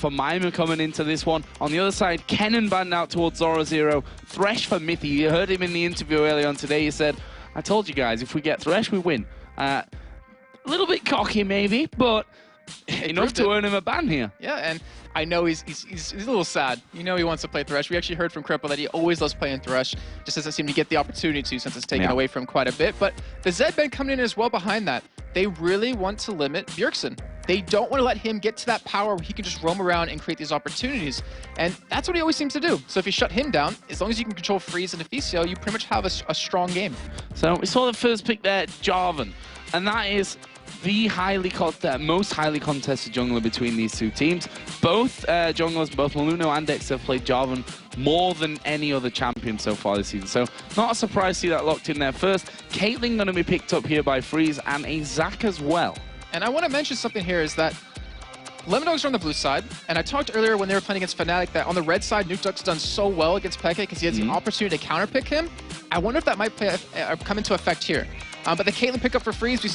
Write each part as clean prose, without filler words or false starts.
for Mima coming into this one. On the other side, Kennen banned out towards Zoro0. Thresh for Mithy. You heard him in the interview earlier on today. He said, I told you guys, if we get Thresh, we win. A little bit cocky maybe, but enough to earn him a ban here. Yeah, and I know he's a little sad. You know he wants to play Thresh. We actually heard from Cripple that he always loves playing Thresh, just doesn't seem to get the opportunity to since it's taken away from him quite a bit. But the Zed ban coming in as well behind that. They really want to limit Bjergsen. They don't want to let him get to that power where he can just roam around and create these opportunities. And that's what he always seems to do. So if you shut him down, as long as you can control Freeze and Deficio, you pretty much have a strong game. So we saw the first pick there, Jarvan. And that is the most highly contested jungler between these two teams. Both junglers, both Maluno and Dexter, have played Jarvan more than any other champion so far this season. So not a surprise to see that locked in there first. Caitlyn going to be picked up here by Freeze and a Zac as well. And I want to mention something here is that LemonDogs are on the blue side, and I talked earlier when they were playing against Fnatic that on the red side, NiP's done so well against Peke because he has the opportunity to counterpick him. I wonder if that might come into effect here. But the Caitlyn pickup for Freeze, we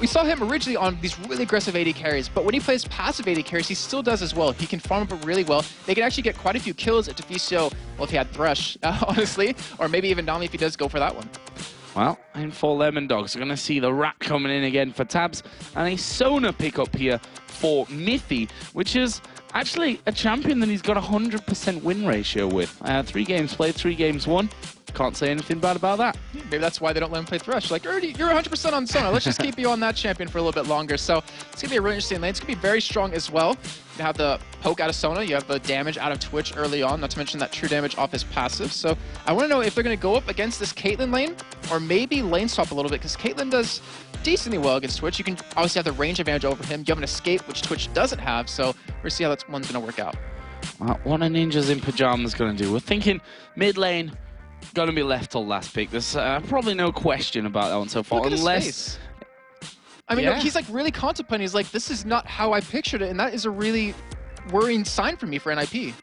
saw him originally on these really aggressive AD carries, but when he plays passive AD carries, he still does as well. He can farm up really well. They can actually get quite a few kills at Deficio, well, if he had Thresh, honestly, or maybe even Nami if he does go for that one. Well, in for LemonDogs, we're going to see the Rat coming in again for Tabs, and a Sona pickup here for Mithy, which is actually a champion that he's got a 100% win ratio with. 3 games played, 3 games won. Can't say anything bad about that. Maybe that's why they don't let him play Thresh. Like, you're 100% on Sona. Let's just keep you on that champion for a little bit longer. So it's going to be a really interesting lane. It's going to be very strong as well. You have the poke out of Sona. You have the damage out of Twitch early on, not to mention that true damage off his passive. So I want to know if they're going to go up against this Caitlyn lane or maybe lane swap a little bit because Caitlyn does decently well against Twitch. You can obviously have the range advantage over him. You have an escape, which Twitch doesn't have. So we'll see how that one's going to work out. What are Ninjas in Pyjamas going to do? We're thinking mid lane. Going to be left till last pick. There's probably no question about that one so far. Look at his face. I mean, he's like really contemplating. He's like, this is not how I pictured it. And that is a really worrying sign for me for NiP.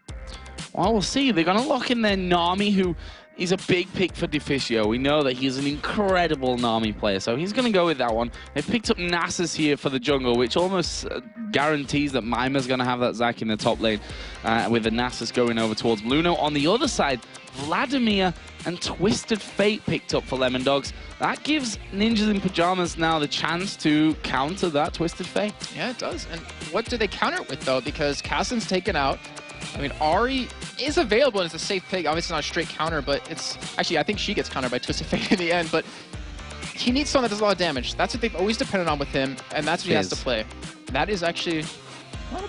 Well, we'll see. They're going to lock in their Nami, who is a big pick for Deficio. We know that he's an incredible Nami player, so he's going to go with that one. They picked up Nasus here for the jungle, which almost guarantees that Mima's going to have that Zac in the top lane, with the Nasus going over towards Bluno. On the other side, Vladimir and Twisted Fate picked up for LemonDogs. That gives Ninjas in Pyjamas now the chance to counter that Twisted Fate. Yeah, it does. And what do they counter it with, though? Because Kassan's taken out. I mean, Ahri is available and it's a safe pick. Obviously not a straight counter, but it's... Actually, I think she gets countered by Twisted Fate in the end, but he needs someone that does a lot of damage. That's what they've always depended on with him, and that's what he has to play. That is actually not a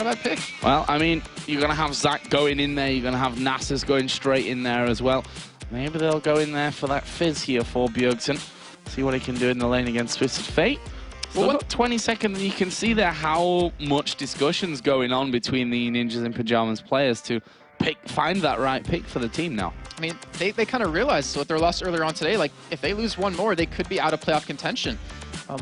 bad pick. Well, I mean, you're going to have Zac going in there. You're going to have Nasus going straight in there as well. Maybe they'll go in there for that Fizz here for Bjergsen. See what he can do in the lane against Twisted Fate. Still got 20 seconds, and you can see there how much discussion's going on between the Ninjas in Pyjamas players to find that right pick for the team now. I mean, they kind of realized with their loss earlier on today, like, if they lose one more, they could be out of playoff contention.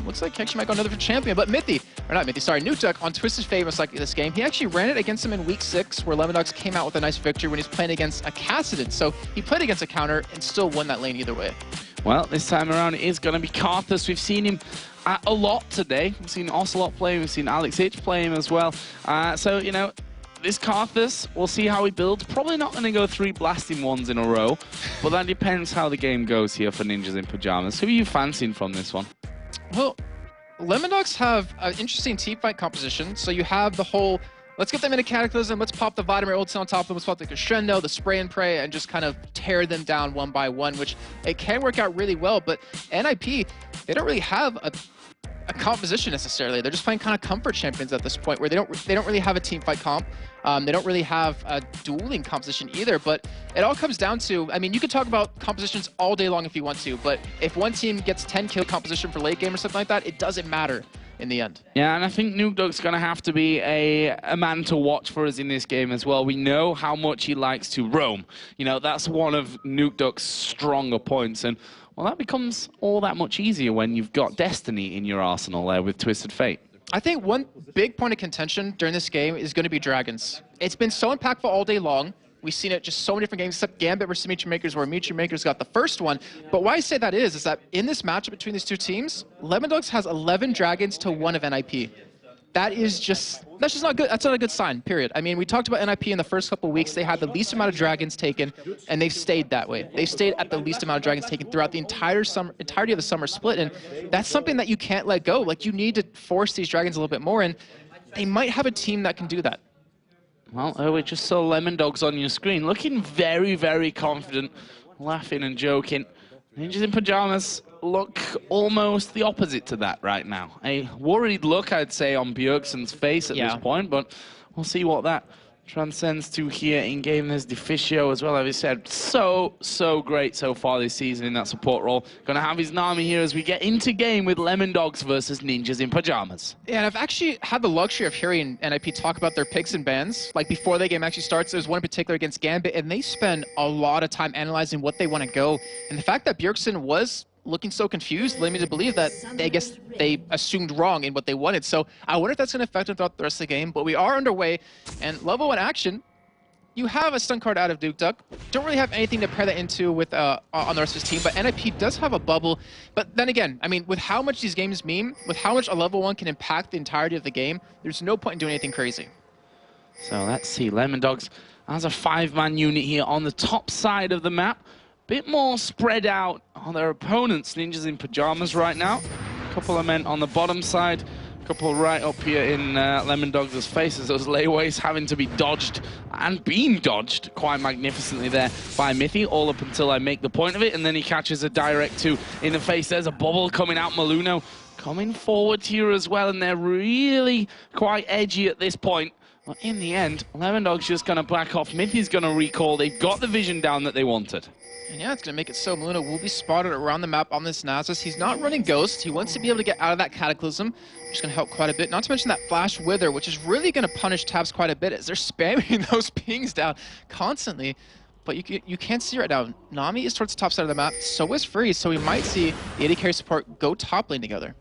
Looks like he actually might go another for champion, but NiPduck on Twisted Fate most likely this game. He actually ran it against him in week 6, where LemonDogs came out with a nice victory when he's playing against a Kassadin. So he played against a counter and still won that lane either way. Well, this time around it is going to be Karthus. We've seen him a lot today. We've seen Ocelot play him, we've seen Alex Hitch play him as well. So, you know, this Karthus, we'll see how he builds. Probably not going to go 3 blasting ones in a row, but that depends how the game goes here for Ninjas in Pyjamas. Who are you fancying from this one? Well, LemonDogs have an interesting teamfight composition. So you have the whole, let's get them into Cataclysm, let's pop the Vladimir ulti on top of them, let's pop the Crescendo, the Spray and Pray, and just kind of tear them down one by one, which it can work out really well. But NiP, they don't really have a composition necessarily. They're just playing kind of comfort champions at this point, where they don't really have a team fight comp. They don't really have a dueling composition either. But it all comes down to, I mean, you could talk about compositions all day long if you want to, but if one team gets 10 kill composition for late game or something like that, it doesn't matter in the end. Yeah, and I think NiPduck's going to have to be a man to watch for us in this game as well. We know how much he likes to roam. You know, that's one of NiPduck's stronger points, and well, that becomes all that much easier when you've got Destiny in your arsenal there with Twisted Fate. I think one big point of contention during this game is going to be Dragons. It's been so impactful all day long. We've seen it just so many different games, except Gambit versus Dimitri Makers, where Dimitri Makers got the first one. But why I say that is that in this matchup between these two teams, LemonDogs has 11 Dragons to 1 of NiP. that's just not good. That's not a good sign, period. I mean, we talked about NiP in the first couple of weeks. They had the least amount of dragons taken, and they've stayed that way. They stayed at the least amount of dragons taken throughout the entirety of the summer split, and that's something that you can't let go. Like, you need to force these dragons a little bit more, and they might have a team that can do that. Well, we just saw LemonDogs on your screen, looking very, very confident, laughing and joking. Ninjas in Pyjamas look almost the opposite to that right now. A worried look, I'd say, on Bjergsen's face at this point, but we'll see what that transcends to here in game. There's Deficio as well, as I said. So great so far this season in that support role. Gonna have his Nami here as we get into game with LemonDogs versus Ninjas in Pyjamas. Yeah, and I've actually had the luxury of hearing NiP talk about their picks and bans. Like, before the game actually starts, there's one in particular against Gambit, and they spend a lot of time analyzing what they want to go. And the fact that Bjergsen was looking so confused led me to believe that they assumed wrong in what they wanted. So I wonder if that's going to affect them throughout the rest of the game. But we are underway, and level 1 action, you have a stun card out of Duke Duck. Don't really have anything to pair that into with on the rest of his team, but NiP does have a bubble. But then again, I mean, with how much these games mean, with how much a level 1 can impact the entirety of the game, there's no point in doing anything crazy. So let's see, LemonDogs has a 5-man unit here on the top side of the map. Bit more spread out on their opponents, Ninjas in Pyjamas right now. A couple of men on the bottom side, a couple right up here in LemonDogs' faces. Those layways having to be dodged and being dodged quite magnificently there by Mithy, all up until I make the point of it, and then he catches a direct 2 in the face. There's a bubble coming out. Maluno coming forward here as well, and they're really quite edgy at this point. But in the end, LemonDogs just going to back off. Mithy's going to recall. They've got the vision down that they wanted. And yeah, it's going to make it so Maluno will be spotted around the map on this Nasus. He's not running Ghost. He wants to be able to get out of that Cataclysm, which is going to help quite a bit. Not to mention that Flash Wither, which is really going to punish Tabs quite a bit as they're spamming those pings down constantly. But you can't see right now. Nami is towards the top side of the map. So is Freeze. So we might see the AD carry support go top lane together.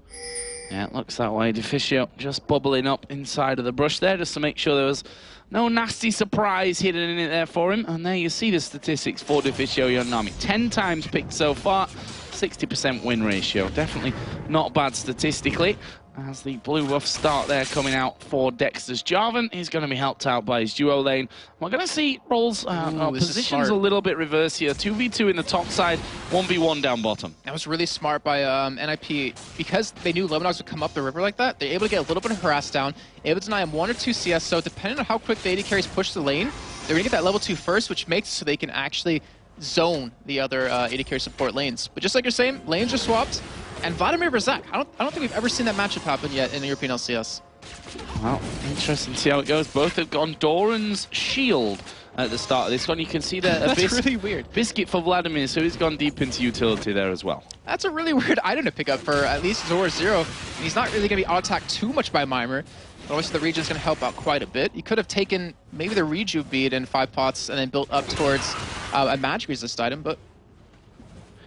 Yeah, it looks that way. Deficio just bubbling up inside of the brush there just to make sure there was no nasty surprise hidden in it there for him. And there you see the statistics for Deficio on Nami. 10 times picked so far, 60% win ratio. Definitely not bad statistically. As the blue buff start there coming out for Dexter's Jarvan, he's going to be helped out by his duo lane. We're going to see roles, positions a little bit reverse here. 2v2 in the top side, 1v1 down bottom. That was really smart by NiP. Because they knew LemonDogs would come up the river like that, they're able to get a little bit of harass down, able to deny him 1 or 2 CS, so depending on how quick the AD carries push the lane, they're going to get that level 2 first, which makes it so they can actually zone the other AD carry support lanes. But just like you're saying, lanes are swapped. And Vladimir versus Zach, I don't think we've ever seen that matchup happen yet in the European LCS. Well, interesting to see how it goes. Both have gone Doran's Shield at the start of this one. You can see there a really weird biscuit for Vladimir, so he's gone deep into utility there as well. That's a really weird item to pick up for at least Zora Zero. And he's not really going to be auto-attacked too much by Mimer. But obviously the region's going to help out quite a bit. He could have taken maybe the Rejuve bead in 5 pots and then built up towards a magic resist item, but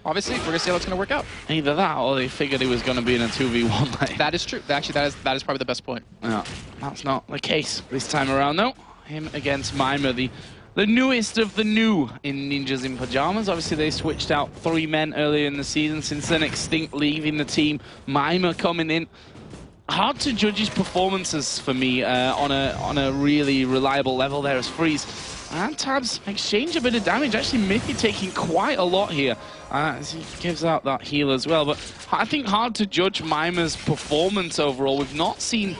obviously, we're going to see how it's going to work out. Either that, or they figured he was going to be in a 2v1 lane. That is true. Actually, that is probably the best point. No, that's not the case this time around, though. Him against Mimer, the newest of the new in Ninjas in Pyjamas. Obviously, they switched out 3 men earlier in the season. Since then, Extinct leaving the team, Mimer coming in. Hard to judge his performances for me on a really reliable level there as Freeze. And Tabs exchange a bit of damage. Actually, Mithy taking quite a lot here as he gives out that heal as well. But I think hard to judge Mimer's performance overall. We've not seen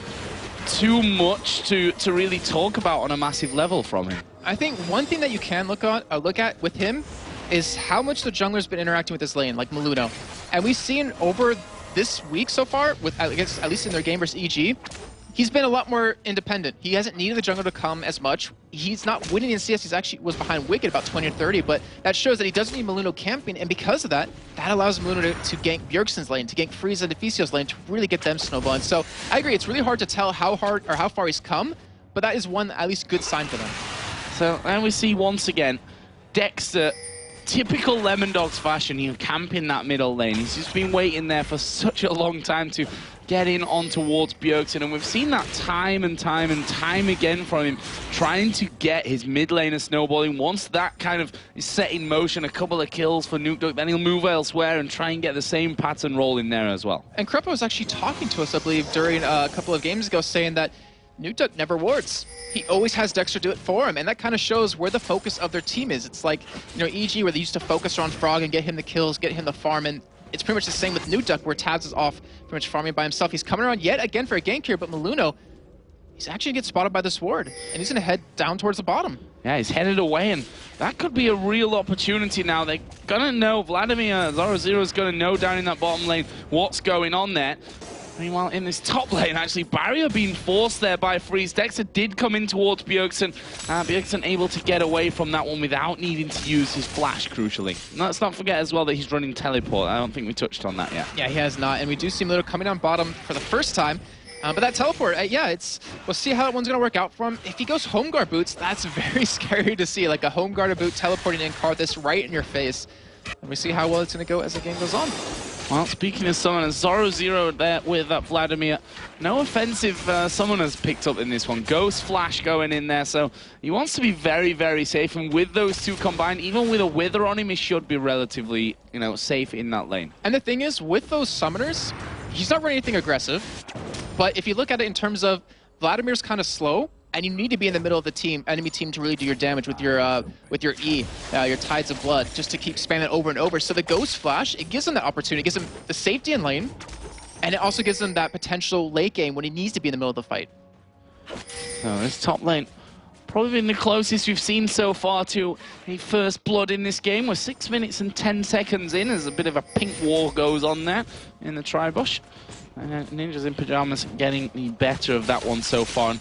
too much to really talk about on a massive level from him. I think one thing that you can look at with him is how much the jungler's been interacting with this lane, like Maluno. And we've seen over this week so far, with at least in their game versus EG, he's been a lot more independent. He hasn't needed the jungler to come as much. He's not winning in CS. He's actually was behind Wicked about 20 or 30, but that shows that he doesn't need Maluno camping, and because of that, that allows Maluno to gank Bjergsen's lane, to gank Frieza and Deficio's lane, to really get them snowballing. So I agree, it's really hard to tell how hard or how far he's come, but that is one at least good sign for them. So then we see once again, Dexter, typical LemonDogs fashion, camping that middle lane. He's just been waiting there for such a long time to getting on towards Bjergsen, and we've seen that time and time and time again from him, trying to get his mid laner snowballing. Once that kind of is set in motion, a couple of kills for NiP, then he'll move elsewhere and try and get the same pattern roll in there as well. And Krepo was actually talking to us, I believe, during a couple of games ago, saying that NiP never wards. He always has Dexter do it for him, and that kind of shows where the focus of their team is. It's like, you know, EG, where they used to focus on Frog and get him the kills, get him the farm, and it's pretty much the same with NiP, where Tabs is off pretty much farming by himself. He's coming around yet again for a gank here, but Maluno, he's actually going to get spotted by this ward, and he's going to head down towards the bottom. Yeah, he's headed away, and that could be a real opportunity now. They're going to know, Vladimir, Zoro is going to know down in that bottom lane what's going on there. Meanwhile, in this top lane, actually, barrier being forced there by Freeze. Dexter did come in towards Bjergsen. Bjergsen able to get away from that one without needing to use his flash, crucially. Let's not forget as well that he's running teleport. I don't think we touched on that yet. Yeah, he has not, and we do see Maluno coming down bottom for the first time. But that teleport, yeah, we'll see how that one's going to work out for him. If he goes home guard boots, that's very scary to see. Like a home guard boot teleporting in Karthus right in your face. And we see how well it's going to go as the game goes on. Well, speaking of summoners, Zoro there with Vladimir. No offensive summoners picked up in this one. Ghost Flash going in there, so he wants to be very, very safe. And with those two combined, even with a Wither on him, he should be relatively, you know, safe in that lane. And the thing is, with those summoners, he's not running anything aggressive. But if you look at it in terms of Vladimir's kind of slow, and you need to be in the middle of the enemy team to really do your damage with your E, your Tides of Blood, just to keep spamming it over and over. So the Ghost Flash, it gives him that opportunity, it gives him the safety in lane, and it also gives him that potential late game when he needs to be in the middle of the fight. So this top lane, probably been the closest we've seen so far to a first blood in this game. We're 6 minutes and 10 seconds in as a bit of a pink war goes on there in the tri-bush. And Ninjas in Pyjamas getting the better of that one so far. And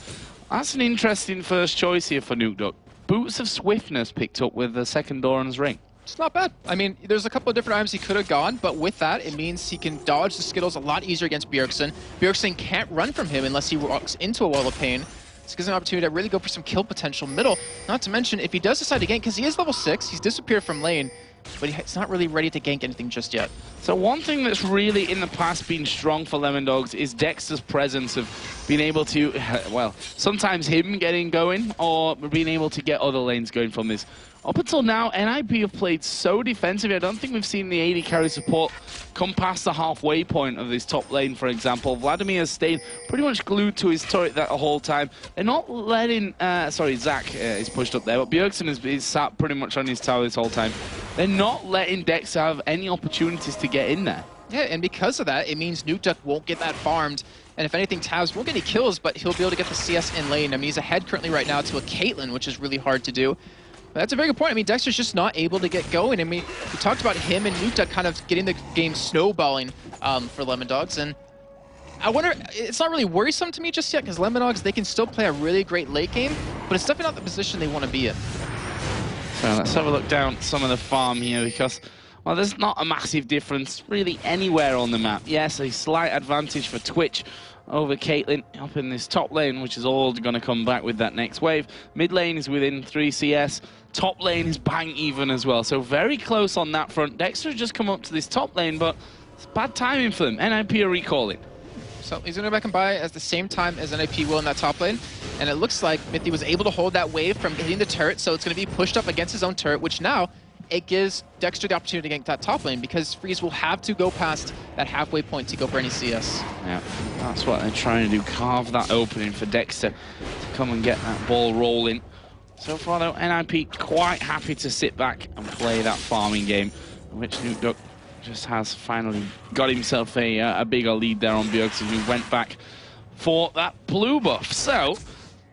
that's an interesting first choice here for NiP. Boots of Swiftness picked up with the second Doran's Ring. It's not bad. I mean, there's a couple of different items he could have gone, but with that, it means he can dodge the Skittles a lot easier against Bjergsen. Bjergsen can't run from him unless he walks into a wall of pain. This gives him an opportunity to really go for some kill potential middle. Not to mention, if he does decide to gank, because he is level 6, he's disappeared from lane, but he's not really ready to gank anything just yet. So one thing that's really in the past been strong for LemonDogs is Dexter's presence of being able to, well, sometimes him getting going or being able to get other lanes going from this. Up until now, NiP have played so defensively. I don't think we've seen the AD carry support come past the halfway point of this top lane, for example. Vladimir has stayed pretty much glued to his turret that whole time. They're not letting... sorry, Zach is pushed up there, but Bjergsen is sat pretty much on his tower this whole time. They're not letting Dex have any opportunities to get in there. Yeah, and because of that, it means NiP won't get that farmed. And if anything, Tabs won't get any kills, but he'll be able to get the CS in lane. I mean, he's ahead currently right now to a Caitlyn, which is really hard to do. But that's a very good point. I mean, Dexter's just not able to get going. I mean, we talked about him and NiP kind of getting the game snowballing for LemonDogs. And I wonder, it's not really worrisome to me just yet, because LemonDogs, they can still play a really great late game, but it's definitely not the position they want to be in. So let's have a look down some of the farm here, because, well, there's not a massive difference really anywhere on the map. Yes, a slight advantage for Twitch over Caitlyn up in this top lane, which is all going to come back with that next wave. Mid lane is within 3 CS. Top lane is bang even as well. So very close on that front. Dexter has just come up to this top lane, but it's bad timing for them. NiP are recalling. So he's going to go back and buy at the same time as NiP will in that top lane. And it looks like Mithy was able to hold that wave from hitting the turret, so it's going to be pushed up against his own turret, which now it gives Dexter the opportunity to gank that top lane, because Freeze will have to go past that halfway point to go for any CS. Yeah, that's what they're trying to do, carve that opening for Dexter to come and get that ball rolling. So far though, NiP quite happy to sit back and play that farming game, which NiP just has finally got himself a bigger lead there on Bjergsen, who went back for that blue buff. So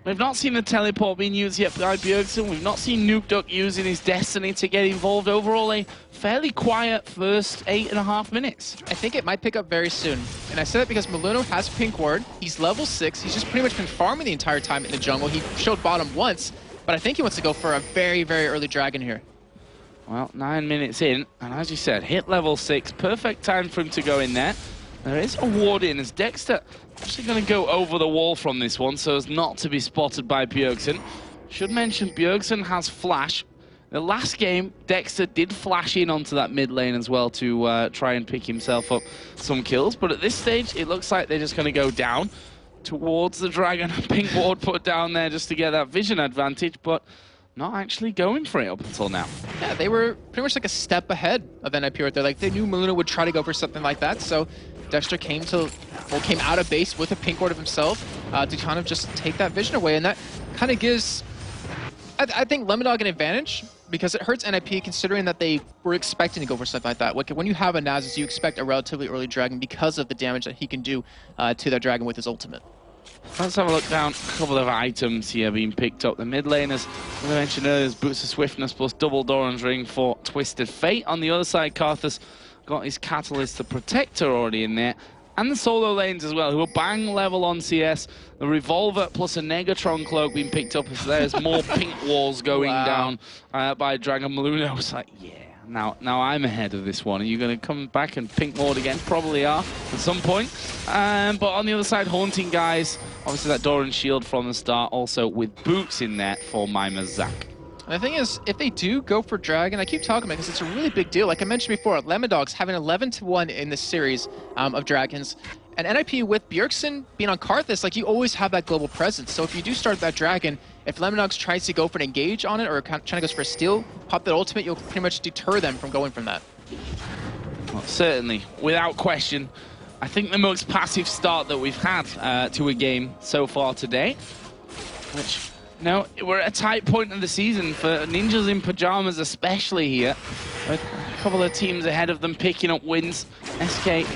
we've not seen the teleport being used yet by Bjergsen. We've not seen NiP using his destiny to get involved. Overall, a fairly quiet first 8.5 minutes. I think it might pick up very soon. And I said it because Maluno has pink ward. He's level 6. He's just pretty much been farming the entire time in the jungle. He showed bottom once, but I think he wants to go for a very, very early dragon here. Well, 9 minutes in, and as you said, hit level 6. Perfect time for him to go in there. There is a ward in as Dexter actually going to go over the wall from this one so as not to be spotted by Bjergsen. Should mention Bjergsen has flash. The last game, Dexter did flash in onto that mid lane as well to try and pick himself up some kills. But at this stage, it looks like they're just going to go down towards the Dragon. Pink ward put down there just to get that vision advantage, but not actually going for it up until now. Yeah, they were pretty much like a step ahead of NiP right there. Like, they knew Meluna would try to go for something like that, so Dexter came out of base with a pink ward of himself to kind of just take that vision away, and that kind of gives, I think, LemonDog an advantage, because it hurts NiP considering that they were expecting to go for something like that. Like, when you have a Nasus, you expect a relatively early Dragon because of the damage that he can do to that Dragon with his ultimate. Let's have a look down. A couple of items here being picked up. The mid laners, as I mentioned earlier, is Boots of Swiftness plus double Doran's Ring for Twisted Fate. On the other side, Karthus got his Catalyst, the Protector, already in there. And the solo lanes as well, who are bang level on CS. The Revolver plus a Negatron Cloak being picked up as there's more pink walls going down by Dragon Meluna. I was like, yeah, now I'm ahead of this one. Are you going to come back and pink ward again? Probably are at some point. But on the other side, Haunting guys, obviously that Doran shield from the start, also with Boots in there for Mima Zach. And the thing is, if they do go for Dragon, I keep talking about it because it's a really big deal. Like I mentioned before, LemonDogs having 11-1 in this series of Dragons. And NiP with Bjergsen being on Karthus, like, you always have that global presence. So if you do start that Dragon, if LemonDogs tries to go for an engage on it or trying to go for a steal, pop that ultimate, you'll pretty much deter them from going from that. Well, certainly, without question, I think the most passive start that we've had to a game so far today, which... No, we're at a tight point of the season for Ninjas in Pyjamas, especially here. A couple of teams ahead of them picking up wins. SK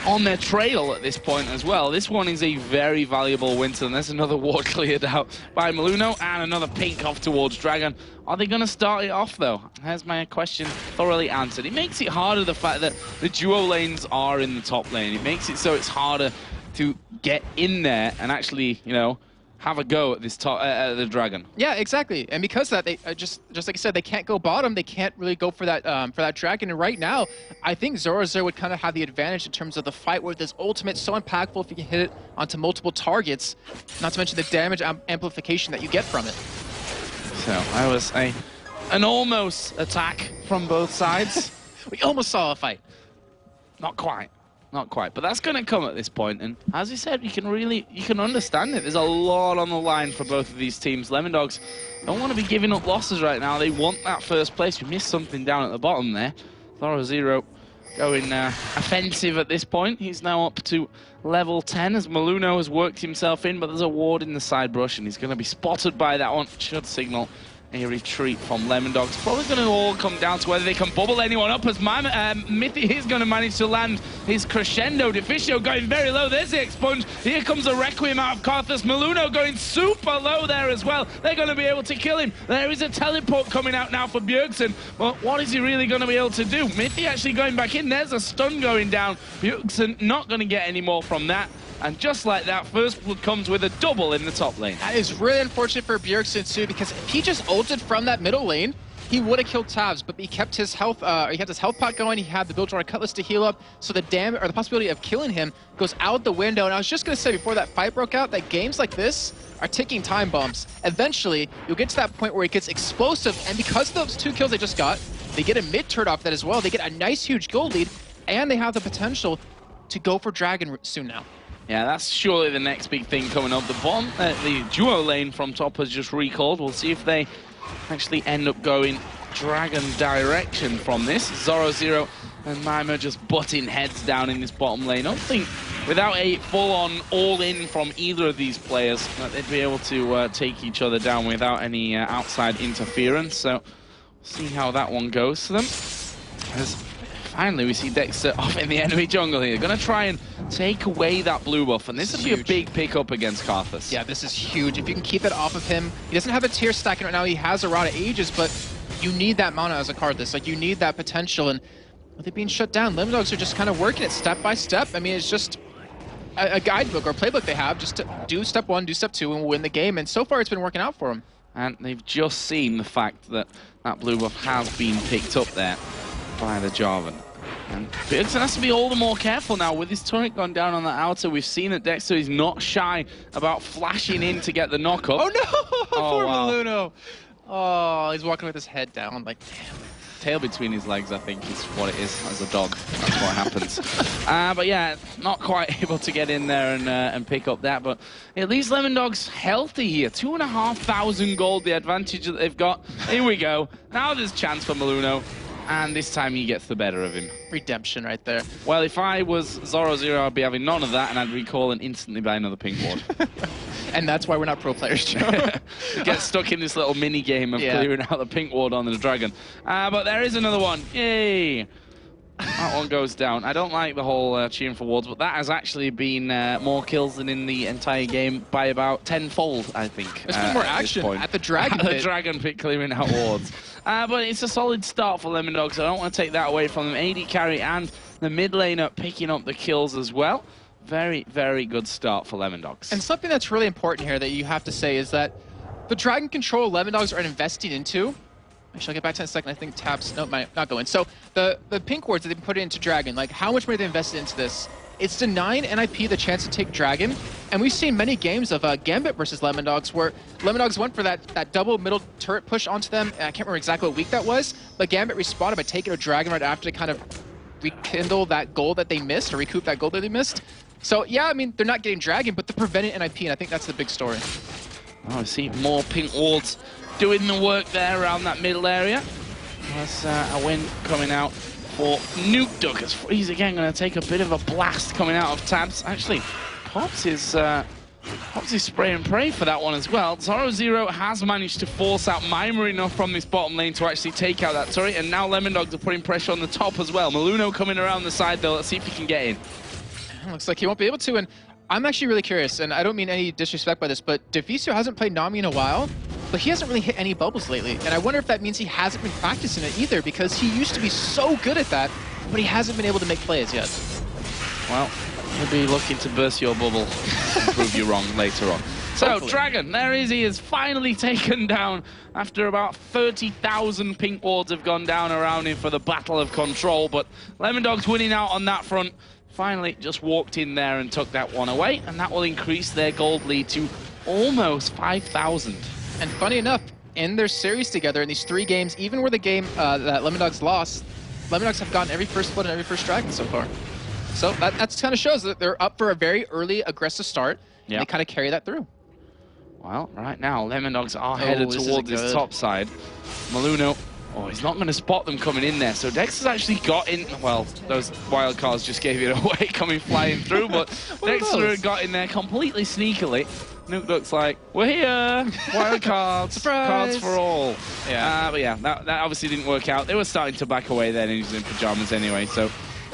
on their trail at this point as well. This one is a very valuable win, and there's another ward cleared out by Meluno and another pink off towards Dragon. Are they going to start it off, though? Here's my question thoroughly answered. It makes it harder, the fact that the duo lanes are in the top lane. It makes it so it's harder to get in there and actually, you know, have a go at this the Dragon. Yeah, exactly. And because of that, they just like I said, they can't go bottom. They can't really go for that Dragon. And right now, I think Zoroark would kind of have the advantage in terms of the fight with his ultimate. So impactful if you can hit it onto multiple targets. Not to mention the damage amplification that you get from it. So that was an almost attack from both sides. We almost saw a fight. Not quite. Not quite, but that's going to come at this point. And as you said, you can understand it. There's a lot on the line for both of these teams. LemonDogs don't want to be giving up losses right now. They want that first place. We missed something down at the bottom there. Zoro going offensive at this point. He's now up to level 10 as Meluno has worked himself in, but there's a ward in the side brush, and he's going to be spotted by that one. Should signal a retreat from LemonDogs. Probably going to all come down to whether they can bubble anyone up, as Mythy is going to manage to land his crescendo. Deficio going very low. There's the expunge. Here comes a Requiem out of Karthus. Meluno going super low there as well. They're going to be able to kill him. There is a teleport coming out now for Bjergsen. Well, what is he really going to be able to do? Mythy actually going back in. There's a stun going down. Bjergsen not going to get any more from that. And just like that, First Blood comes with a double in the top lane. That is really unfortunate for Bjergsen too, because if he just ulted from that middle lane, he would have killed Tabs, but he kept his health. He had his health pot going. He had the Build-Drawer Cutlass to heal up, so the damage or the possibility of killing him goes out the window. And I was just gonna say before that fight broke out that games like this are ticking time bombs. Eventually, you'll get to that point where it gets explosive, and because of those 2 kills they just got, they get a mid turret off that as well. They get a nice huge gold lead, and they have the potential to go for Dragon soon now. Yeah, that's surely the next big thing coming up. The duo lane from top has just recalled. We'll see if they actually end up going Dragon direction from this. Zoro and Mima just butting heads down in this bottom lane. I don't think without a full-on all-in from either of these players that they'd be able to take each other down without any outside interference. So we'll see how that one goes to them. Finally, we see Dexter off in the enemy jungle here. Gonna try and take away that blue buff, and this would be a big pickup against Karthus. Yeah, this is huge. If you can keep it off of him, he doesn't have a tier stacking right now. He has a Rod of Ages, but you need that mana as a Karthus. Like, you need that potential, and with it being shut down, LemonDogs are just kind of working it step by step. I mean, it's just a guidebook or playbook they have just to do step 1, do step 2, and win the game. And so far, it's been working out for them. And they've just seen the fact that that blue buff has been picked up there by the Jarvan. And Bjergsen has to be all the more careful now. With his turret gone down on the outer, we've seen that Dexter is not shy about flashing in to get the knockup. Oh no! Poor Meluno. Oh, he's walking with his head down. Like, damn. Tail between his legs, I think, is what it is as a dog. That's what happens. But yeah, not quite able to get in there and pick up that. But at least LemonDogs healthy here. 2,500 gold, the advantage that they've got. Here we go. Now there's chance for Maluno. And this time he gets the better of him. Redemption right there. Well, if I was Zoro0, I'd be having none of that, and I'd recall and instantly buy another pink ward. And that's why we're not pro players, Joe. Get stuck in this little mini game of clearing out the pink ward on the dragon. But there is another one. Yay! That one goes down. I don't like the whole cheering for wards, but that has actually been more kills than in the entire game by about tenfold, I think. There's been more action at the dragon pit. At the dragon pit clearing out wards. But it's a solid start for LemonDogs. I don't want to take that away from them. AD carry and the mid laner picking up the kills as well. Very, very good start for LemonDogs. And something that's really important here that you have to say is that the dragon control LemonDogs are investing into. Actually, I'll get back to that in a second. I think Taps, no, might not go in. So the pink wards that they put into Dragon, like how much money they invested into this, it's denying NiP the chance to take Dragon. And we've seen many games of Gambit versus LemonDogs where LemonDogs went for that double middle turret push onto them. And I can't remember exactly what week that was, but Gambit responded by taking a Dragon right after to kind of rekindle that goal that they missed or recoup that goal that they missed. So yeah, I mean, they're not getting Dragon, but they're preventing NiP, and I think that's the big story. Oh, I see more pink wards doing the work there around that middle area. That's a win coming out for NiP, as Freeze again going to take a bit of a blast coming out of Tabs. Actually, Pops is spray and pray for that one as well. Zoro0 has managed to force out Mimer enough from this bottom lane to actually take out that turret, and now LemonDogs are putting pressure on the top as well. Maluno coming around the side though. Let's see if he can get in. Looks like he won't be able to, and I'm actually really curious, and I don't mean any disrespect by this, but Deficio hasn't played Nami in a while, but he hasn't really hit any bubbles lately, and I wonder if that means he hasn't been practicing it either, because he used to be so good at that, but he hasn't been able to make plays yet. Well, he'll be looking to burst your bubble and prove you wrong later on. So, hopefully. Dragon, there he is, finally taken down after about 30,000 pink wards have gone down around him for the battle of control, but LemonDogs winning out on that front. Finally just walked in there and took that one away, and that will increase their gold lead to almost 5,000. And funny enough, in their series together in these 3 games, even where the game that LemonDogs lost, LemonDogs have gotten every first blood and every first dragon so far. So that kind of shows that they're up for a very early aggressive start, and they kind of carry that through. Well, right now, LemonDogs are headed towards this top side. Maluno, he's not going to spot them coming in there. So Dex has actually got in. Well, those wild cards just gave it away coming flying through, but Dexter got in there completely sneakily. NiP's like, we're here! Wild cards, cards for all. Yeah. But yeah, that obviously didn't work out. They were starting to back away there, Ninjas in Pyjamas anyway, so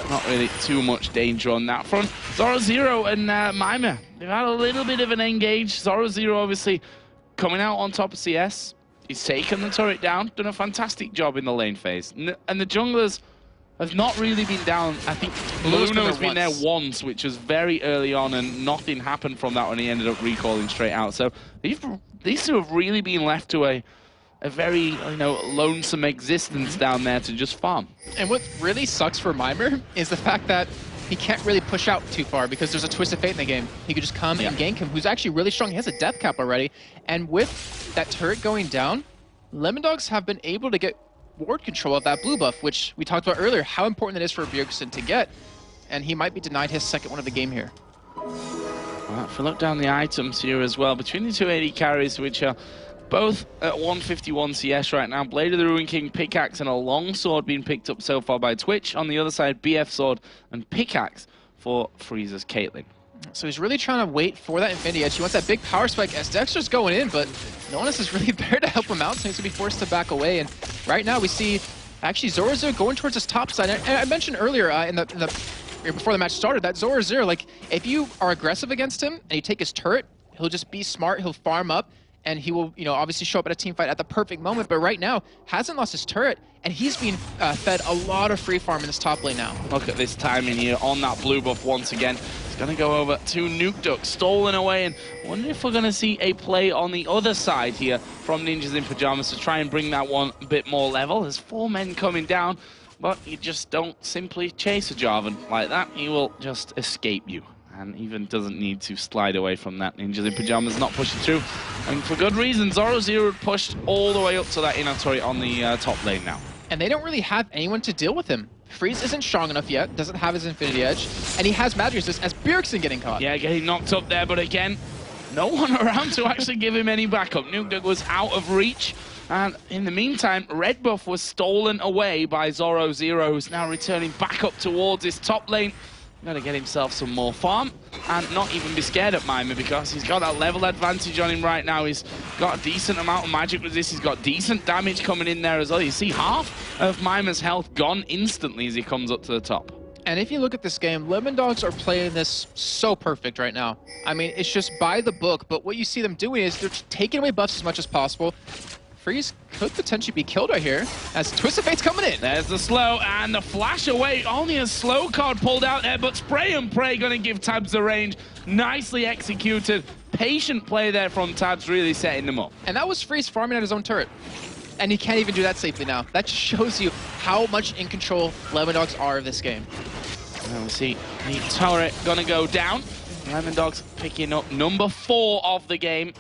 not really too much danger on that front. Zoro0 and Mimer, they've had a little bit of an engage. Zoro0 obviously coming out on top of CS. He's taken the turret down, done a fantastic job in the lane phase. And the junglers have not really been down. I think Maluno's been there once, which was very early on, and nothing happened from that when he ended up recalling straight out. So these two have really been left to a very, lonesome existence down there to just farm. And what really sucks for Mimer is the fact that he can't really push out too far because there's a twist of fate in the game. He could just come and gank him, who's actually really strong. He has a death cap already. And with that turret going down, LemonDogs have been able to get ward control of that blue buff, which we talked about earlier, how important it is for Bjergsen to get. And he might be denied his second one of the game here. Well, if we look down the items here as well, between the two AD carries, which are both at 151 CS right now, Blade of the Ruin King, Pickaxe, and a Longsword being picked up so far by Twitch. On the other side, BF Sword and Pickaxe for Freeze's Caitlyn. So he's really trying to wait for that Infinity Edge. He wants that big power spike as Dexter's going in, but no one else is really there to help him out, so he's going to be forced to back away. And right now we see actually Zoro0 going towards his top side. And I mentioned earlier before the match started that Zoro0, like, if you are aggressive against him and you take his turret, he'll just be smart, he'll farm up, and he will, obviously show up at a team fight at the perfect moment. But right now, hasn't lost his turret, and he's being fed a lot of free farm in this top lane now. Look at this timing here on that blue buff once again. It's going to go over to NiP, stolen away, and I wonder if we're going to see a play on the other side here from Ninjas in Pyjamas to try and bring that one a bit more level. There's 4 men coming down, but you just don't simply chase a Jarvan like that. He will just escape you. And even doesn't need to slide away from that. Ninjas in Pyjamas not pushing through. And for good reason, Zoro pushed all the way up to that inner turret on the top lane now. And they don't really have anyone to deal with him. Freeze isn't strong enough yet, doesn't have his Infinity Edge, and he has magic resist as Bjergsen getting caught. Yeah, getting knocked up there, but again, no one around to actually give him any backup. NiP was out of reach, and in the meantime, red buff was stolen away by Zoro, who's now returning back up towards his top lane. Gotta get himself some more farm and not even be scared at Mima because he's got that level advantage on him right now. He's got a decent amount of magic resist. He's got decent damage coming in there as well. You see half of Mima's health gone instantly as he comes up to the top. And if you look at this game, LemonDogs are playing this so perfect right now. I mean, it's just by the book, but what you see them doing is they're taking away buffs as much as possible. Freeze could potentially be killed right here as Twist of Fate's coming in. There's the slow and the flash away. Only a slow card pulled out there, but Spray and Pray going to give Tabs the range. Nicely executed. Patient play there from Tabs, really setting them up. And that was Freeze farming at his own turret. And he can't even do that safely now. That just shows you how much in control LemonDogs are of this game. Now we see the turret going to go down. LemonDogs picking up number 4 of the game.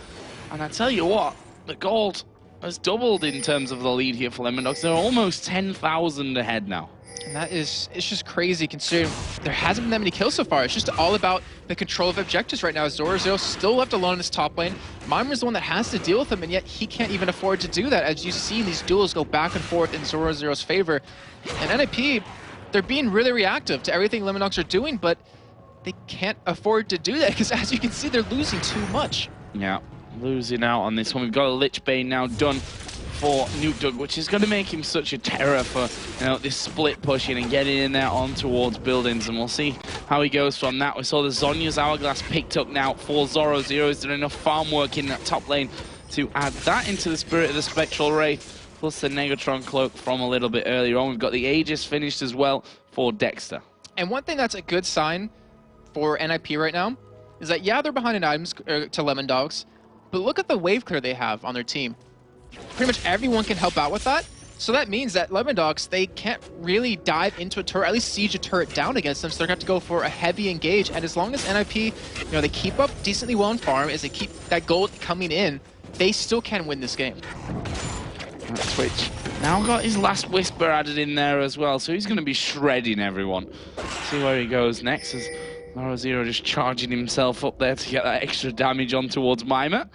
And I tell you what, the gold has doubled in terms of the lead here for LemonDogs. They're almost 10,000 ahead now. And that is, it's just crazy considering there hasn't been that many kills so far. It's just all about the control of objectives right now. Zoro still left alone in this top lane. Mimer's the one that has to deal with him, and yet he can't even afford to do that. As you see these duels go back and forth in Zoro's favor. And NiP, they're being really reactive to everything LemonDogs are doing, but they can't afford to do that because as you can see, they're losing too much. Yeah. Losing out on this one. We've got a Lich Bane now done for NiP, which is going to make him such a terror for this split pushing and getting in there on towards buildings, and we'll see how he goes from that. We saw the Zhonya's Hourglass picked up now for Zoro. Is there enough farm work in that top lane to add that into the Spirit of the Spectral Wraith, plus the Negatron Cloak from a little bit earlier on. We've got the Aegis finished as well for Dexter. And one thing that's a good sign for NiP right now is that, yeah, they're behind in items to LemonDogs, but look at the wave clear they have on their team. Pretty much everyone can help out with that. So that means that LemonDogs, they can't really dive into a turret, at least siege a turret down against them, so they're going to have to go for a heavy engage. And as long as NiP, they keep up decently well in farm, as they keep that gold coming in, they still can win this game. Twitch now got his last Whisper added in there as well, so he's going to be shredding everyone. See where he goes next as Zoro just charging himself up there to get that extra damage on towards Mima.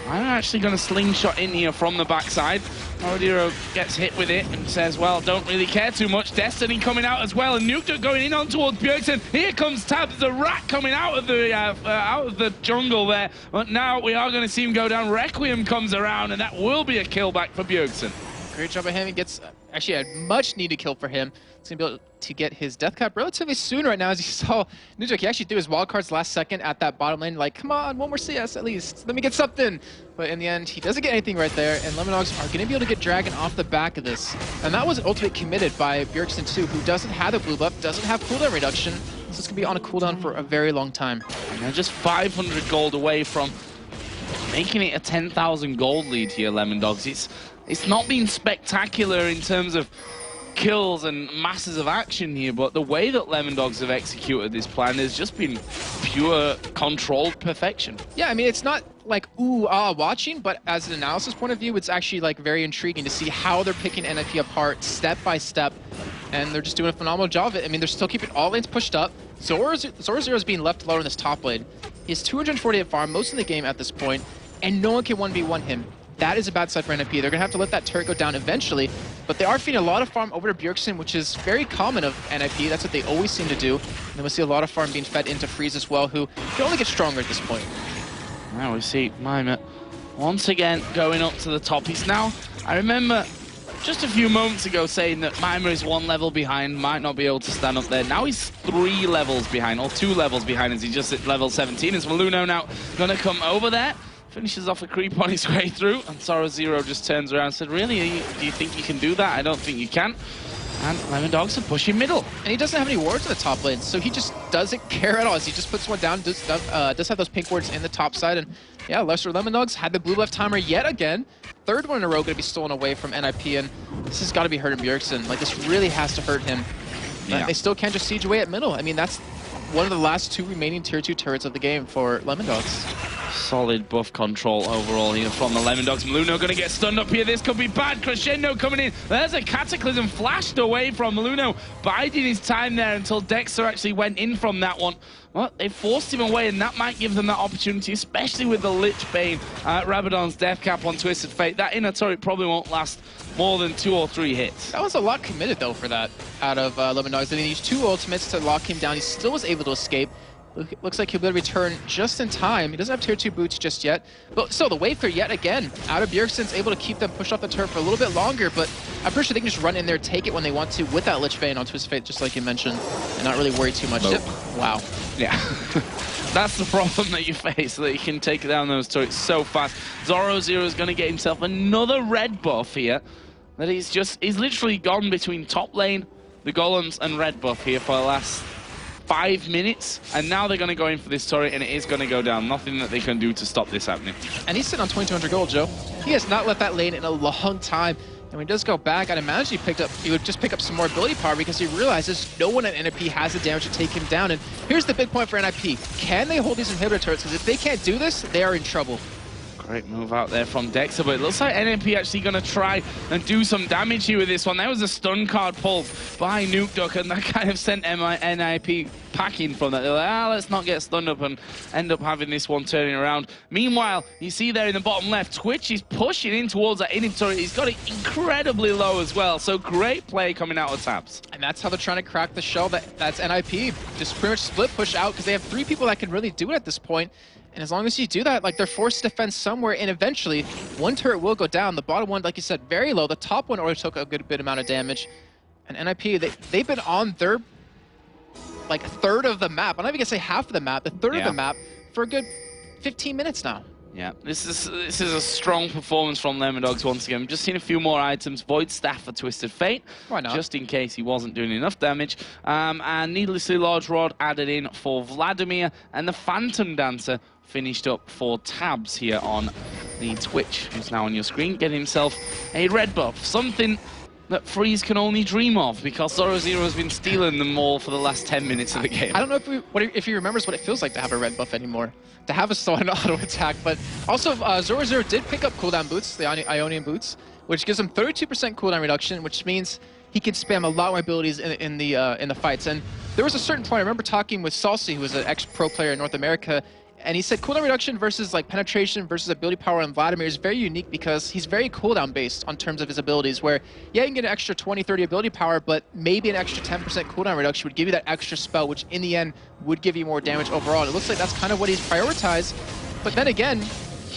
I'm actually going to slingshot in here from the backside. Zoro gets hit with it and says, well, don't really care too much. Destiny coming out as well, and NiP going in on towards Bjergsen. Here comes Tabs, the rat coming out of the jungle there. But now we are going to see him go down. Requiem comes around, and that will be a kill back for Bjergsen. Great job by him. He gets actually a much needed kill for him. He's going to be able to get his death cap relatively soon right now. As you saw, NiP, he actually threw his wild cards last second at that bottom lane. Like, come on, one more CS at least. Let me get something. But in the end, he doesn't get anything right there. And LemonDogs are going to be able to get Dragon off the back of this. And that was ultimately committed by Bjergsen too, who doesn't have the blue buff, doesn't have cooldown reduction. So it's going to be on a cooldown for a very long time. And they're just 500 gold away from making it a 10,000 gold lead here, LemonDogs. It's not been spectacular in terms of kills and masses of action here, but the way that LemonDogs have executed this plan has just been pure controlled perfection. Yeah, I mean, it's not like watching, but as an analysis point of view, it's actually like very intriguing to see how they're picking NiP apart step by step, and they're just doing a phenomenal job of it. I mean, they're still keeping all lanes pushed up. Zoro is being left alone in this top lane. He has 248 farm most of the game at this point, and no one can 1v1 him. That is a bad side for NiP. They're going to have to let that turret go down eventually, but they are feeding a lot of farm over to Bjergsen, which is very common of NiP. That's what they always seem to do. And then we'll see a lot of farm being fed into Freeze as well, who can only get stronger at this point. Now we see Mima once again going up to the top. He's now, I remember just a few moments ago saying that Mima is 1 level behind, might not be able to stand up there. Now he's 3 levels behind, or 2 levels behind, as he's just at level 17. Is Maluno now going to come over there? Finishes off a creep on his way through, and Zoro just turns around and said, really, do you think you can do that? I don't think you can. And LemonDogs are pushing middle. And he doesn't have any wards in the top lane, so he just doesn't care at all. As he just puts one down, does have those pink wards in the top side. And yeah, Lesser LemonDogs had the blue left timer yet again. 3rd one in a row going to be stolen away from NiP, and this has got to be hurting Bjergsen. Like, this really has to hurt him. Yeah. They still can't just siege away at middle. I mean, that's one of the last 2 remaining tier 2 turrets of the game for LemonDogs. Solid buff control overall here from the LemonDogs. Maluno going to get stunned up here. This could be bad. Crescendo coming in. There's a Cataclysm flashed away from Maluno, biding his time there until Dexter actually went in from that one. Well, they forced him away, and that might give them that opportunity, especially with the Lich Bane, Rabadon's Death Cap on Twisted Fate. That inner turret probably won't last more than 2 or 3 hits. That was a lot committed, though, for that out of LemonDogs. They used 2 ultimates to lock him down. He still was able to escape. Looks like he'll be able to return just in time. He doesn't have tier 2 boots just yet. But still, the wave clear yet again. Out of Bjergsen's able to keep them pushed off the turret for a little bit longer, but I'm pretty sure they can just run in there, take it when they want to with that Lich Bane on Twisted Fate, just like you mentioned, and not really worry too much. Wow. Yeah. That's the problem that you face, that you can take down those turrets so fast. Zoro0 is going to get himself another red buff here. That he's literally gone between top lane, the golems, and red buff here for the last 5 minutes, and now they're going to go in for this turret, and it is going to go down. Nothing that they can do to stop this happening. And he's sitting on 2,200 gold, Joe. He has not left that lane in a long time. And when he does go back, I'd imagine he would just pick up some more ability power because he realizes no one at NiP has the damage to take him down. And here's the big point for NiP. Can they hold these inhibitor turrets? Because if they can't do this, they are in trouble. Great move out there from Dexter, but it looks like NiP actually going to try and do some damage here with this one. There was a stun card pulled by NukeDuck, and that kind of sent NiP packing from that. They're like, let's not get stunned up and end up having this one turning around. Meanwhile, you see there in the bottom left, Twitch is pushing in towards that inhibitor turret. He's got it incredibly low as well, so great play coming out of Tabs. And that's how they're trying to crack the shell. That's NiP. Just pretty much split push out because they have 3 people that can really do it at this point. And as long as you do that, like, they're forced to defend somewhere, and eventually one turret will go down. The bottom one, like you said, very low. The top one already took a good bit amount of damage. And NiP, they've been on their, like, third of the map. I'm not even gonna say half of the map, the third of the map for a good 15 minutes now. Yeah, this is a strong performance from LemonDogs once again. We've just seen a few more items. Void Staff for Twisted Fate. Why not? Just in case he wasn't doing enough damage. And Needlessly Large Rod added in for Vladimir. And the Phantom Dancer finished up for Tabs here on the Twitch, who's now on your screen, getting himself a red buff. Something that Freeze can only dream of, because Zoro0 has been stealing them all for the last 10 minutes of the game. I don't know if he remembers what it feels like to have a red buff anymore, to have a solid auto attack. But also, Zoro0 did pick up cooldown boots, the Ionian boots, which gives him 32% cooldown reduction, which means he can spam a lot more abilities in the fights. And there was a certain point, I remember talking with Salsi, who was an ex-pro player in North America, and he said cooldown reduction versus like penetration versus ability power on Vladimir is very unique because he's very cooldown based on terms of his abilities, where yeah, you can get an extra 20-30 ability power, but maybe an extra 10% cooldown reduction would give you that extra spell, which in the end would give you more damage overall. And it looks like that's kind of what he's prioritized. But then again,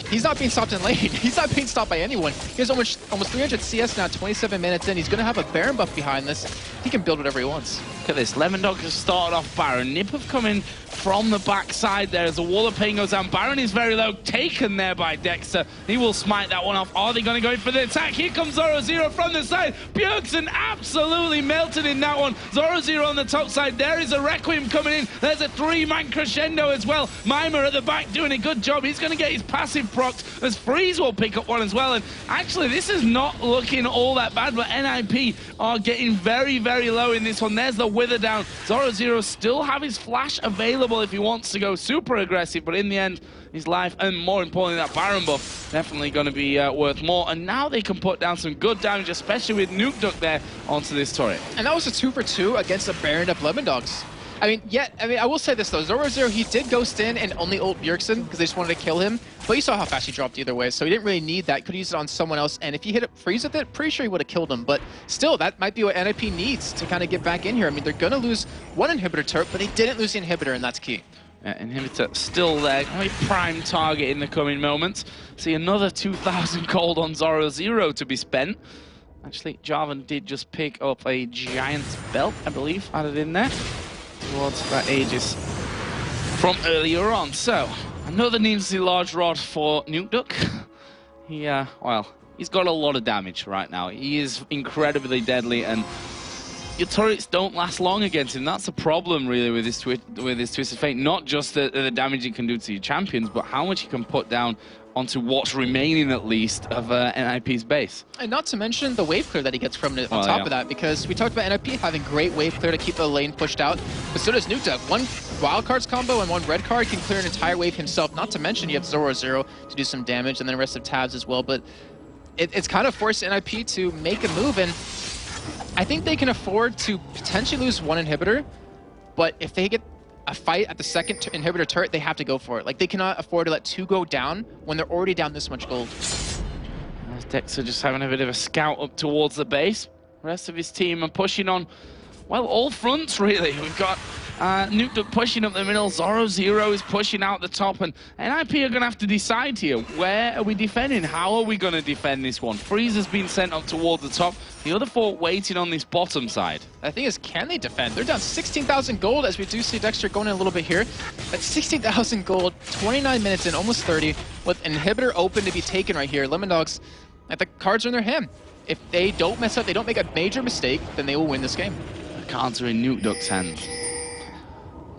he's not being stopped in lane. He's not being stopped by anyone. He has almost 300 CS now, 27 minutes in. He's going to have a Baron buff behind this. He can build whatever he wants. Look at this. LemonDogs has started off Baron. NiP have come in from the backside there as the wall of pain goes down. Baron is very low, taken there by Dexter. He will smite that one off. Are they going to go in for the attack? Here comes Zoro0 from the side. Bjergsen absolutely melted in that one. Zoro0 on the top side. There is a Requiem coming in. There's a 3-man crescendo as well. Mimer at the back doing a good job. He's going to get his passive procced as Freeze will pick up one as well. And actually, this is not looking all that bad, but NiP are getting very, very low in this one. There's the wither down. Zoro0 still have his flash available if he wants to go super aggressive, but in the end, his life, and more importantly, that Baron buff, definitely going to be worth more. And now they can put down some good damage, especially with NukeDuck there onto this turret. And that was a 2-for-2 against a Baron of LemonDogs. I mean, I will say this though, Zoro0, he did ghost in and only ult Bjergsen because they just wanted to kill him, but you saw how fast he dropped either way, so he didn't really need that. Could use it on someone else, and if he hit it Freeze with it, pretty sure he would have killed him. But still, that might be what NiP needs to kind of get back in here. I mean, they're going to lose one inhibitor turret, but they didn't lose the inhibitor, and that's key. Yeah, inhibitor still there, only prime target in the coming moments. See another 2,000 gold on Zoro0 to be spent. Actually, Jarvan did just pick up a giant belt, I believe, added in there towards that Aegis from earlier on. So, another needlessly large rod for NukeDuck. Well, he's got a lot of damage right now. He is incredibly deadly, and your turrets don't last long against him. That's a problem, really, with his Twisted Fate. Not just the damage he can do to your champions, but how much he can put down onto what's remaining, at least, of NiP's base. And not to mention the wave clear that he gets from it on top of that, because we talked about NiP having great wave clear to keep the lane pushed out, but so does NukeDuck. One wild cards combo and one red card can clear an entire wave himself. Not to mention you have 0-0 to do some damage, and then the rest of tabs as well. But it's kind of forced NiP to make a move, and I think they can afford to potentially lose one inhibitor, but if they get a fight at the second inhibitor turret, they have to go for it. Like, they cannot afford to let 2 go down when they're already down this much gold. Dexter just having a bit of a scout up towards the base. The rest of his team are pushing on, well, all fronts, really. We've got NukeDuck pushing up the middle, 0-0 is pushing out the top, and NiP are going to have to decide here, where are we defending? How are we going to defend this one? Freeze has been sent up towards the top, the other 4 waiting on this bottom side. The thing is, can they defend? They're down 16,000 gold, as we do see Dexter going in a little bit here. That's 16,000 gold, 29 minutes in, almost 30, with an inhibitor open to be taken right here. LemonDogs, the cards are in their hand. If they don't mess up, they don't make a major mistake, then they will win this game. The cards are in NukeDuck's hands.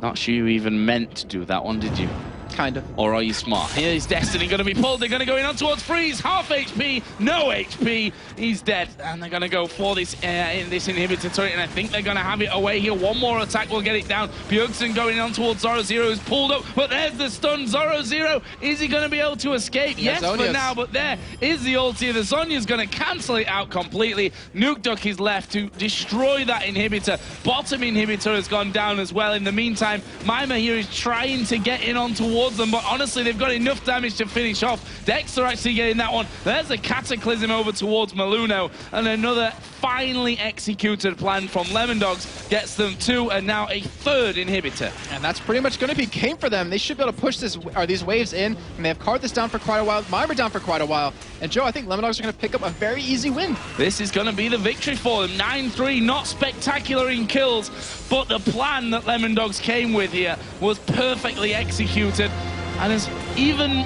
Not sure you even meant to do that one, did you? Kind of. Or are you smart? Here is Destiny going to be pulled. They're going to go in on towards Freeze. Half HP, no HP. He's dead. And they're going to go for this inhibitor turret. And I think they're going to have it away here. One more attack will get it down. Bjergsen going on towards 0-0 is pulled up. But there's the stun. 0-0. Is he going to be able to escape? Yes, for now. But there is the ulti. The Zhonya's going to cancel it out completely. NukeDuck is left to destroy that inhibitor. Bottom inhibitor has gone down as well. In the meantime, Mima here is trying to get in on towards them, but honestly, they've got enough damage to finish off. Dexter actually getting that one. There's a Cataclysm over towards Maluno, and another finely executed plan from LemonDogs gets them 2, and now a 3rd inhibitor. And that's pretty much going to be game for them. They should be able to push these waves in, and they have carved this down for quite a while. Mima down for quite a while. And Joe, I think LemonDogs are going to pick up a very easy win. This is going to be the victory for them. 9-3, not spectacular in kills, but the plan that LemonDogs came with here was perfectly executed, and has even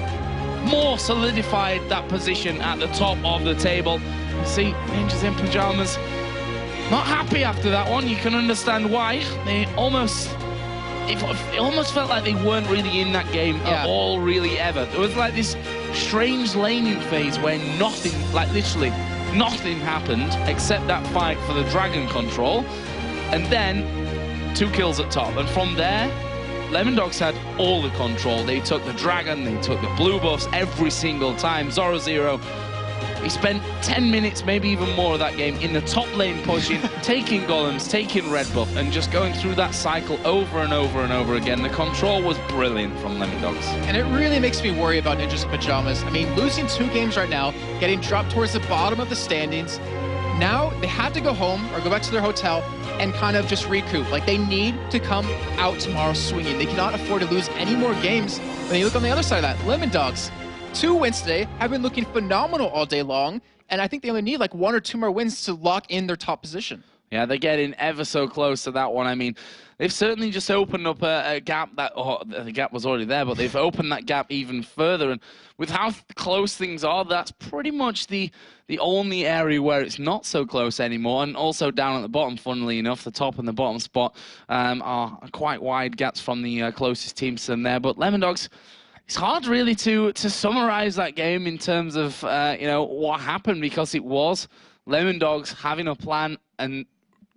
more solidified that position at the top of the table. You see, Ninjas in Pyjamas not happy after that one. You can understand why. They almost... It almost felt like they weren't really in that game at all, really, ever. There was like this strange laning phase where nothing, like literally nothing happened except that fight for the dragon control, and then 2 kills at top. And from there, LemonDogs had all the control. They took the dragon, they took the blue buffs every single time. 0-0. He spent 10 minutes, maybe even more of that game in the top lane pushing, taking golems, taking red buff, and just going through that cycle over and over and over again. The control was brilliant from LemonDogs. And it really makes me worry about Ninjas in Pyjamas. I mean, losing 2 games right now, getting dropped towards the bottom of the standings. Now they have to go home or go back to their hotel and kind of just recoup. Like, they need to come out tomorrow swinging. They cannot afford to lose any more games. When you look on the other side of that, LemonDogs, 2 wins today, have been looking phenomenal all day long, and I think they only need like 1 or 2 more wins to lock in their top position. Yeah, they're getting ever so close to that one. I mean, they've certainly just opened up a gap that, the gap was already there, but they've opened that gap even further. And with how close things are, that's pretty much the only area where it's not so close anymore. And also down at the bottom, funnily enough, the top and the bottom spot are quite wide gaps from the closest teams to them there. But LemonDogs, it's hard really to summarize that game in terms of, you know, what happened, because it was LemonDogs having a plan and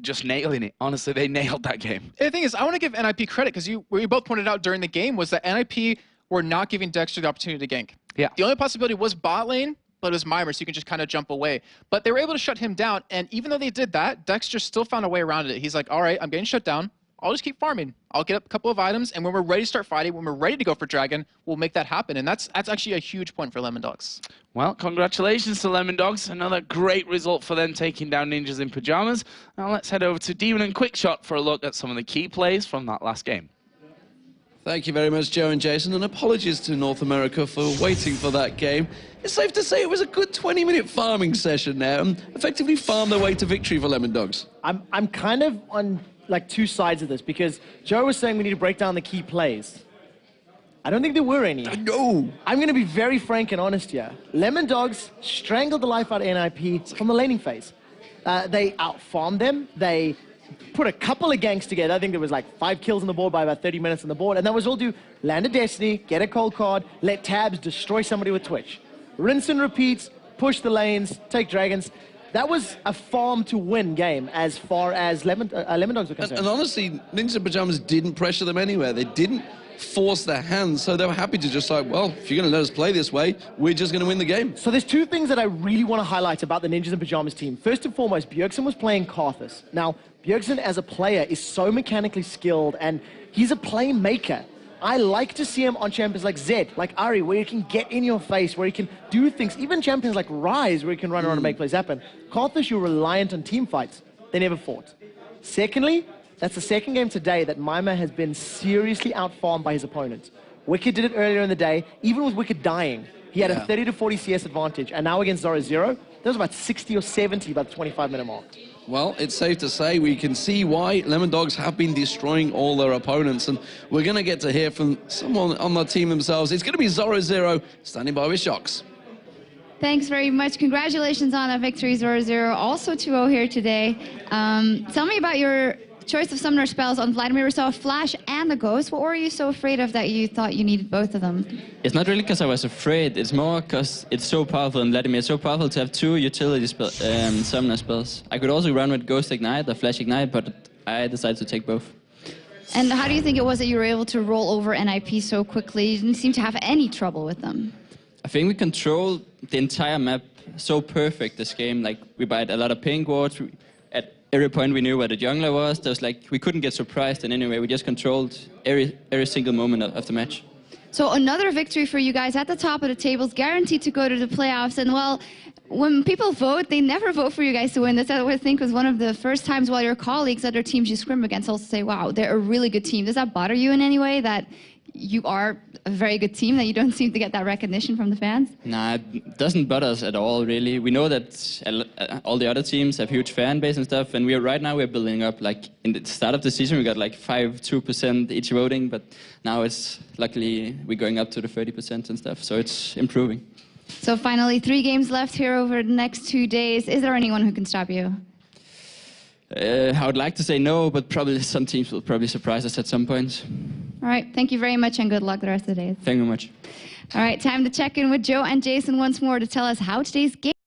just nailing it. Honestly, they nailed that game. The thing is, I want to give NiP credit, because what you both pointed out during the game was that NiP were not giving Dexter the opportunity to gank. Yeah. The only possibility was bot lane, but it was Mima, so you can just kind of jump away. But they were able to shut him down, and even though they did that, Dexter still found a way around it. He's like, all right, I'm getting shut down. I'll just keep farming. I'll get up a couple of items, and when we're ready to start fighting, when we're ready to go for Dragon, we'll make that happen. And that's actually a huge point for LemonDogs. Well, congratulations to LemonDogs. Another great result for them, taking down Ninjas in Pyjamas. Now let's head over to Demon and Quickshot for a look at some of the key plays from that last game. Thank you very much, Joe and Jason, and apologies to North America for waiting for that game. It's safe to say it was a good 20-minute farming session there, and effectively farmed their way to victory for LemonDogs. I'm kind of on like 2 sides of this, because Joe was saying we need to break down the key plays. I don't think there were any. No. I'm going to be very frank and honest here. LemonDogs strangled the life out of NiP from the laning phase. They outfarmed them. They put a couple of ganks together. I think there was like 5 kills on the board by about 30 minutes on the board. And that was all do land a Destiny, get a cold card, let Tabs destroy somebody with Twitch. Rinse and repeats, push the lanes, take dragons. That was a farm to win game as far as LemonDogs were concerned. And honestly, Ninja Pyjamas didn't pressure them anywhere. They didn't force their hands, so they were happy to just like, well, if you're going to let us play this way, we're just going to win the game. So there's 2 things that I really want to highlight about the Ninjas and Pyjamas team. First and foremost, Bjergsen was playing Karthus. Now, Bjergsen as a player is so mechanically skilled, and he's a playmaker. I like to see him on champions like Zed, like Ari, where he can get in your face, where he can do things. Even champions like Rise, where he can run around and make plays happen. Karthus, you're reliant on team fights. They never fought. Secondly, that's the second game today that Mima has been seriously outfarmed by his opponents. Wicked did it earlier in the day. Even with Wicked dying, he had a 30 to 40 CS advantage. And now against Zoro Zero, that was about 60 or 70 by the 25-minute mark. Well, it's safe to say we can see why LemonDogs have been destroying all their opponents. And we're going to get to hear from someone on the team themselves. It's going to be Zoro Zero standing by with Shocks. Thanks very much. Congratulations on a victory, Zoro Zero. Also 2-0 here today. Tell me about your choice of summoner spells on Vladimir. We saw a Flash and a Ghost. What were you so afraid of that you thought you needed both of them? It's not really because I was afraid. It's more because it's so powerful, and Vladimir is so powerful to have 2 utility summoner spells. I could also run with Ghost Ignite or Flash Ignite, but I decided to take both. And how do you think it was that you were able to roll over NiP so quickly? You didn't seem to have any trouble with them. I think we controlled the entire map so perfect this game. Like, we bought a lot of pink wards. At every point we knew where the jungler was. There was like, we couldn't get surprised in any way. We just controlled every single moment of the match. So another victory for you guys at the top of the tables, guaranteed to go to the playoffs. And well, when people vote, they never vote for you guys to win. This, I would think, was one of the first times while your colleagues, other teams you scrim against, also say, wow, they're a really good team. Does that bother you in any way that you are a very good team, that you don't seem to get that recognition from the fans? Nah, it doesn't bother us at all, really. We know that all the other teams have huge fan base and stuff, and right now we're building up. Like, in the start of the season, we got like 2% each voting, but now it's, luckily, we're going up to the 30% and stuff, so it's improving. So finally, 3 games left here over the next 2 days. Is there anyone who can stop you? I would like to say no, but probably some teams will probably surprise us at some point. All right, thank you very much and good luck the rest of the day. Thank you very much. All right, time to check in with Joe and Jason once more to tell us how today's game